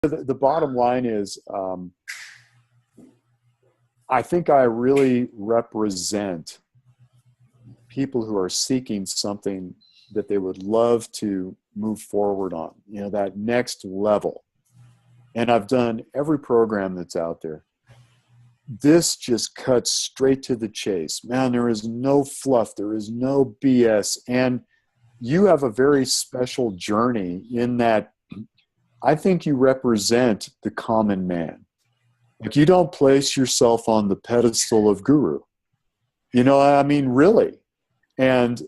The bottom line is, I think I really represent people who are seeking something that they would love to move forward on, that next level. And I've done every program that's out there. This just cuts straight to the chase. Man, there is no fluff. There is no BS. And you have a very special journey in that I think you represent the common man. Like, you don't place yourself on the pedestal of guru. Really. And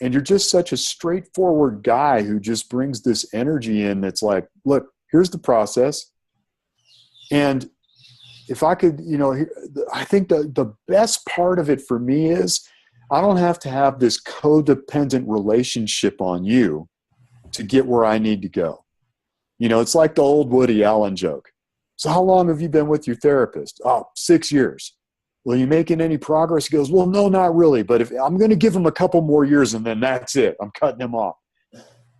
you're just such a straightforward guy who just brings this energy in that's like, look, here's the process. And if I could, I think the best part of it for me is I don't have to have this codependent relationship on you to get where I need to go. It's like the old Woody Allen joke. So how long have you been with your therapist? Oh, 6 years. Well, you making any progress? He goes, well, no, not really. But if I'm going to give him a couple more years and then that's it, I'm cutting him off.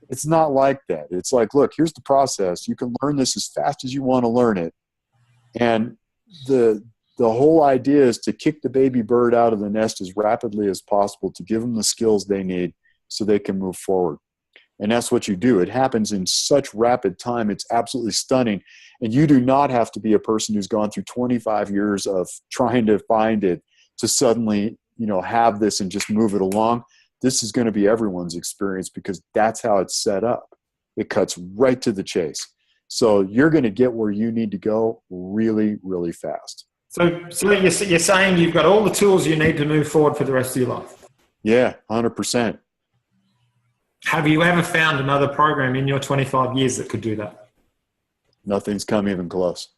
It's not like that. It's like, look, here's the process. You can learn this as fast as you want to learn it. And the whole idea is to kick the baby bird out of the nest as rapidly as possible to give them the skills they need so they can move forward. And that's what you do. It happens in such rapid time. It's absolutely stunning. And you do not have to be a person who's gone through 25 years of trying to find it to suddenly, have this and just move it along. This is going to be everyone's experience because that's how it's set up. It cuts right to the chase. So you're going to get where you need to go really, really fast. So you're saying you've got all the tools you need to move forward for the rest of your life? Yeah, 100%. Have you ever found another program in your 25 years that could do that? Nothing's come even close.